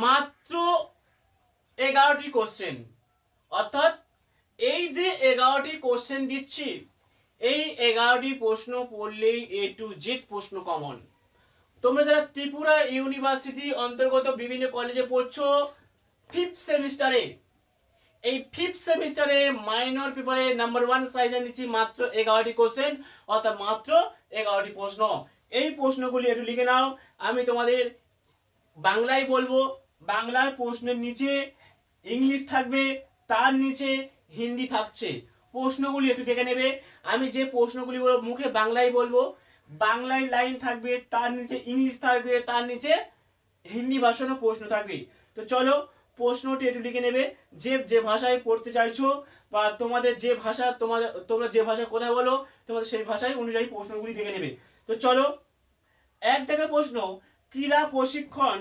মাত্র 11টি কোশ্চেন, অর্থাৎ এই যে 11টি কোশ্চেন দিচ্ছি, এই 11টি প্রশ্ন পড়লেই A to Z প্রশ্ন কমন। তোমরা যারা ত্রিপুরা ইউনিভার্সিটি অন্তর্গত বিভিন্ন কলেজে পড়ছো 5th সেমিস্টারে, এই 5th সেমিস্টারে মাইনর পেপারে নাম্বার 1 সাইজে নিচ্ছি মাত্র 11টি কোশ্চেন, অর্থাৎ মাত্র 11টি প্রশ্ন। এই প্রশ্নগুলি একটু লিখে নাও। আমি তোমাদের বাংলায় বলবো, বাংলার প্রশ্নের নিচে ইংলিশ থাকবে, তার নিচে হিন্দি থাকছে। প্রশ্নগুলি একটু দেখে নেবে। আমি যে প্রশ্নগুলি মুখে বাংলায় বলবো, বাংলায় লাইন থাকবে, তার নিচে ইংলিশ থাকবে, তার নিচে হিন্দি ভাষারও প্রশ্ন থাকবে। তো চলো প্রশ্নটি একটু লিখে নেবে। যে যে ভাষায় পড়তে চাইছো বা তোমাদের যে ভাষা, তোমরা যে ভাষায় কথা বলো, তোমাদের সেই ভাষায় অনুযায়ী প্রশ্নগুলি দেখে নেবে। তো চলো, এক থেকে প্রশ্ন, ক্রীড়া প্রশিক্ষণ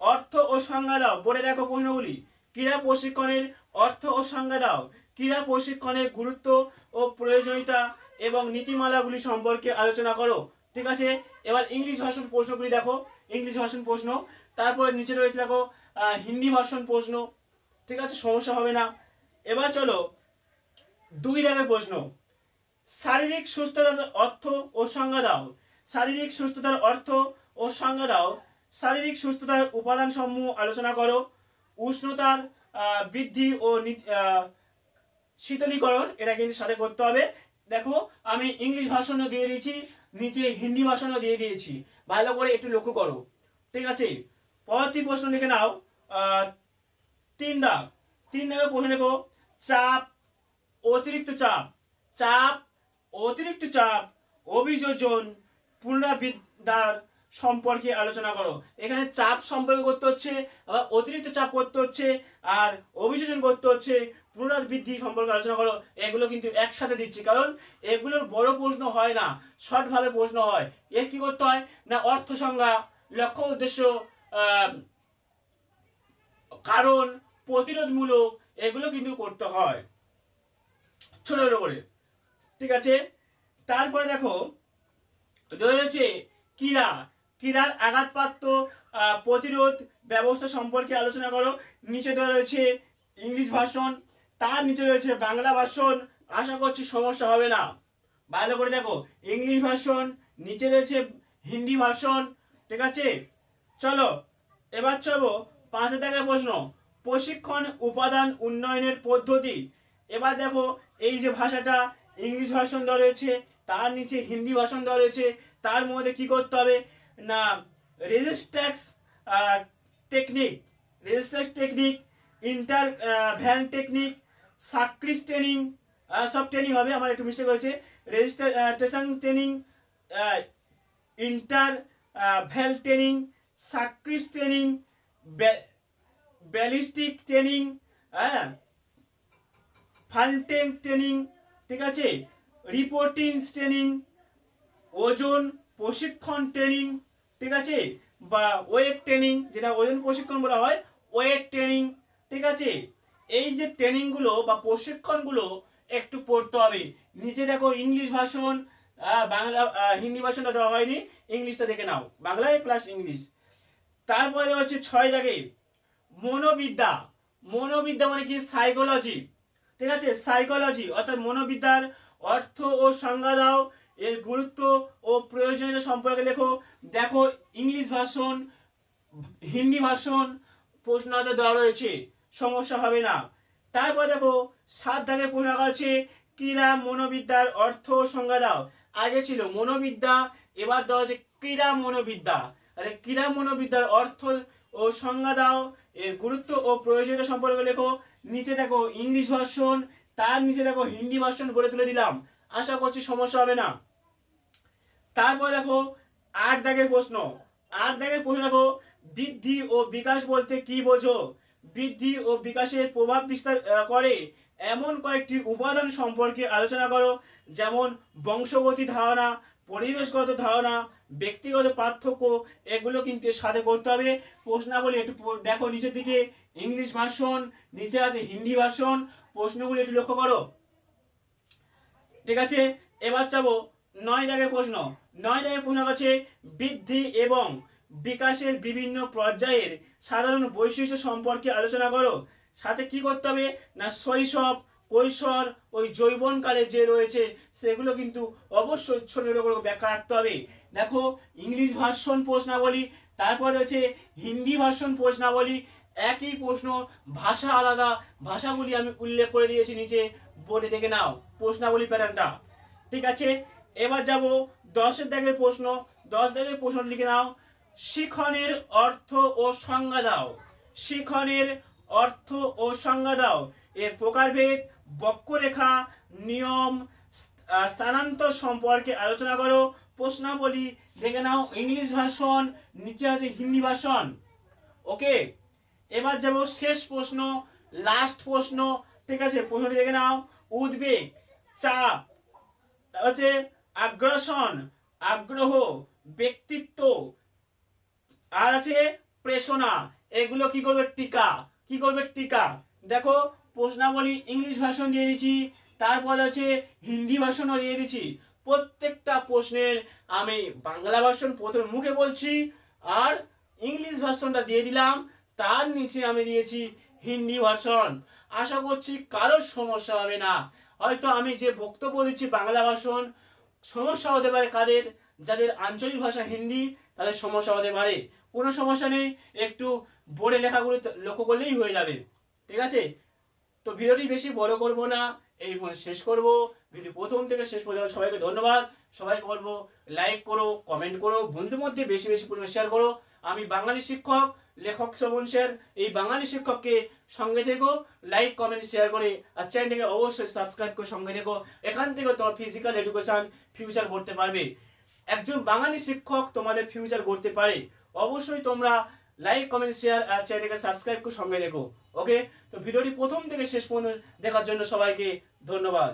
অর্থ ও সংজ্ঞা দাও। পড়ে দেখো প্রশ্নগুলি। ক্রীড়া প্রশিক্ষণের অর্থ ও সংজ্ঞা দাও। ক্রীড়া প্রশিক্ষণের গুরুত্ব ও প্রয়োজনীয়তা এবং নীতিমালাগুলি সম্পর্কে আলোচনা করো। ঠিক আছে, এবার ইংলিশ ভাষণ প্রশ্নগুলি দেখো। ইংলিশ ভাষণ প্রশ্ন, তারপর নিচে রয়েছে দেখো হিন্দি ভাষণ প্রশ্ন। ঠিক আছে, সমস্যা হবে না। এবার চলো 2 দাগের প্রশ্ন, শারীরিক সুস্থতার অর্থ ও সংজ্ঞা দাও। শারীরিক সুস্থতার অর্থ ও সংজ্ঞা দাও। শারীরিক সুস্থতার উপাদান সমূহ আলোচনা করো। উষ্ণতার বৃদ্ধি ও শীতলীকরণ, এটা কিন্তু সাথে করতে হবে। দেখো আমি ইংলিশ ভাষণও দিয়ে দিয়েছি, নিচে হিন্দি ভাষণও দিয়ে দিয়েছি, ভালো করে একটু লক্ষ্য করো। ঠিক আছে, পরবর্তী প্রশ্ন লিখে নাও। 3 দাগ, 3 দাগের প্রশ্ন লেখো, চাপ, অতিরিক্ত চাপ, চাপ, অতিরিক্ত চাপ, অভিযোজন, পুনরাবৃত্তার সম্পর্কে আলোচনা করো। এখানে চাপ সম্পর্কে করতে হচ্ছে, আবার অতিরিক্ত চাপ করতে হচ্ছে, আর অভিযোজন করতে হচ্ছে, পুনরাবৃত্তি সম্পর্কে আলোচনা করো। এগুলো কিন্তু একসাথে দিচ্ছি, কারণ এগুলোর বড় প্রশ্ন হয় না, শর্ট ভাবে প্রশ্ন হয়। এর কি করতে হয় না, অর্থ সংজ্ঞা, লক্ষ্য উদ্দেশ্য, কারণ, প্রতিরোধমূলক, এগুলো কিন্তু করতে হয় ছোট ছোট করে। ঠিক আছে, তারপরে দেখো রয়েছে ক্রীড়া, ক্রীড়ার আঘাতপ্রাপ্ত প্রতিরোধ ব্যবস্থা সম্পর্কে আলোচনা করো। নিচে দেওয়া রয়েছে ইংলিশ ভাষণ, তার নিচে রয়েছে বাংলা ভাষণ। আশা করছি সমস্যা হবে না। ভালো করে দেখো, ইংলিশ ভাষণ, নিচে রয়েছে হিন্দি ভাষণ। ঠিক আছে, চলো এবার চলো 5 দাগের প্রশ্ন, প্রশিক্ষণ উপাদান উন্নয়নের পদ্ধতি। এবার দেখো এই যে ভাষাটা, ইংলিশ ভাষণ দেওয়া রয়েছে, তার নিচে হিন্দি ভাষণ দেওয়া রয়েছে, তার মধ্যে কি করতে হবে না, resistance technique, resistance technique, interval technique, সাক্রিস ট্রেনিং, সব ট্রেনিং হবে, আমার একটু মিস্টেক হয়েছে, registration training, interval training, সাক্রিস ট্রেনিং, ব্যালিস্টিক ট্রেনিং, হ্যাঁ, ফান্টেন ট্রেনিং। ঠিক আছে, রিপোর্টিং ট্রেনিং, ওজন প্রশিক্ষণ ট্রেনিং। ঠিক আছে, বা ওয়েট ট্রেনিং, যেটা ওজন প্রশিক্ষণ বলা হয়, ওয়েট ট্রেনিং। ঠিক আছে, এই যে ট্রেনিংগুলো বা প্রশিক্ষণগুলো একটু পড়তে হবে। নিচে দেখো ইংলিশ ভাষণ, বাংলা, হিন্দি ভাষণটা দেওয়া হয়নি, ইংলিশটা দেখে নাও, বাংলায় প্লাস ইংলিশ। তারপরে হচ্ছে 6 দাগে মনোবিদ্যা। মনোবিদ্যা মানে কি, সাইকোলজি। ঠিক আছে, সাইকোলজি অর্থাৎ মনোবিদ্যার অর্থ ও সংজ্ঞা দাও। এর গুরুত্ব ও প্রয়োজনীয়তা সম্পর্কে লেখো। দেখো ইংলিশ ভাষণ, হিন্দি ভাষণ প্রশ্ন দেওয়া রয়েছে, সমস্যা হবে না। তারপর দেখো 7 দাগের প্রশ্ন আছে, ক্রীড়া মনোবিদ্যার অর্থ ও সংজ্ঞা দাও। আগে ছিল মনোবিদ্যা, এবার দেওয়া আছে ক্রীড়া মনোবিদ্যা। তাহলে ক্রীড়া মনোবিদ্যার অর্থ ও সংজ্ঞা দাও, এর গুরুত্ব ও প্রয়োজনীয়তা সম্পর্কে লেখো। নিচে দেখো ইংলিশ ভাষণ, তার নিচে দেখো হিন্দি ভাষণ গড়ে তুলে দিলাম, আশা করছি সমস্যা হবে না। তারপর দেখো 8 দাগের প্রশ্ন, 8 দাগের প্রশ্ন দেখো, বৃদ্ধি ও বিকাশ বলতে কি বোঝো। বৃদ্ধি ও বিকাশের প্রভাব বিস্তার করে এমন কয়েকটি উপাদান সম্পর্কে আলোচনা করো, যেমন বংশগতি ধারণা, পরিবেশগত ধারণা, ব্যক্তিগত পার্থক্য। এগুলো কিন্তু সাথে করতে হবে। প্রশ্নাবলী একটু দেখো, নিচের দিকে ইংলিশ ভাষণ, নিচে আছে হিন্দি ভাষণ, প্রশ্নগুলো একটু লক্ষ্য করো। ঠিক আছে, এবার যাবো 9 দাগের প্রশ্ন। 9 দাগের প্রশ্ন আছে, বৃদ্ধি এবং বিকাশের বিভিন্ন পর্যায়ের সাধারণ বৈশিষ্ট্য সম্পর্কে আলোচনা করো। সাথে কি করতে হবে না শৈশব, কৈশোর, ওই যৌবনকালে যে রয়েছে সেগুলো কিন্তু অবশ্যই ছোট ছোট করে ব্যাখ্যা রাখতে হবে। দেখো ইংলিশ ভার্সন প্রশ্নাবলী, তারপর রয়েছে হিন্দি ভার্সন প্রশ্নাবলী, একই প্রশ্ন ভাষা আলাদা, ভাষাগুলি আমি উল্লেখ করে দিয়েছি নিচে, বোর্ডে দেখে নাও প্রশ্নাবলী প্যাটার্নটা। ঠিক আছে, এবার যাব 10-এর দাগের প্রশ্ন। 10 দাগের প্রশ্ন লিখে নাও, শিখনের অর্থ ও সংজ্ঞা দাও। শিখনের অর্থ ও সংজ্ঞা দাও। এর প্রকারভেদ, বক্ররেখা, নিয়ম, স্থানান্তর সম্পর্কে আলোচনা করো। প্রশ্নাবলী দেখে নাও ইংলিশ ভার্সন, নিচে আছে হিন্দি ভার্সন। ওকে, এবার যাব শেষ প্রশ্ন, লাস্ট প্রশ্ন। ঠিক আছে, প্রশ্নটি দেখে নাও, উদ্বেগ, চাপ, হচ্ছে আগ্রাসন, আগ্রহ, ব্যক্তিত্ব, আর আছে প্রেষণা, এগুলো কি করবে টিকা, কি করবে টিকা। দেখো প্রশ্নাবলী ইংলিশ ভার্সন দিয়ে দিচ্ছি, তারপর আছে হিন্দি ভার্সনও দিয়ে দিচ্ছি। প্রত্যেকটা প্রশ্নের আমি বাংলা ভার্সন প্রথমে মুখে বলছি আর ইংলিশ ভার্সনটা দিয়ে দিলাম, তার নিচে আমি দিয়েছি হিন্দি ভার্সন। আশা করছি কারোর সমস্যা হবে না। হয়তো আমি যে বক্তব্য দিচ্ছি বাংলা ভার্সন, সমস্যা হতে পারে কাদের, যাদের আঞ্চলিক ভাষা হিন্দি তাদের সমস্যা হতে পারে, কোনো সমস্যা নেই, একটু বোর্ডে লেখাগুলো লক্ষ্য করলেই হয়ে যাবে। ঠিক আছে, তো ভিডিওটি বেশি বড় করব না, এই শেষ করব। ভিডিও প্রথম থেকে শেষ পর্যন্ত সবাইকে ধন্যবাদ। সবাই বলবো লাইক করো, কমেন্ট করো, বন্ধুদের মধ্যে বেশি বেশি পরিমাণে শেয়ার করো। আমি বাঙালি শিক্ষক, লেখক শ্রবণ স্যার, এই বাঙালি শিক্ষককে সঙ্গে থেকো, লাইক কমেন্ট শেয়ার করে, আর চ্যানেলটাকে অবশ্যই সাবস্ক্রাইব করে সঙ্গে থেকো। এখান থেকে তোমার ফিজিক্যাল এডুকেশন ফিউচার করতে পারবে। একজন বাঙালি শিক্ষক তোমাদের ফিউচার করতে পারে। অবশ্যই তোমরা লাইক কমেন্ট শেয়ার আর চ্যানেলটাকে সাবস্ক্রাইব করে সঙ্গে দেখো। ওকে, তো ভিডিওটি প্রথম থেকে শেষ পর্যন্ত দেখার জন্য সবাইকে ধন্যবাদ।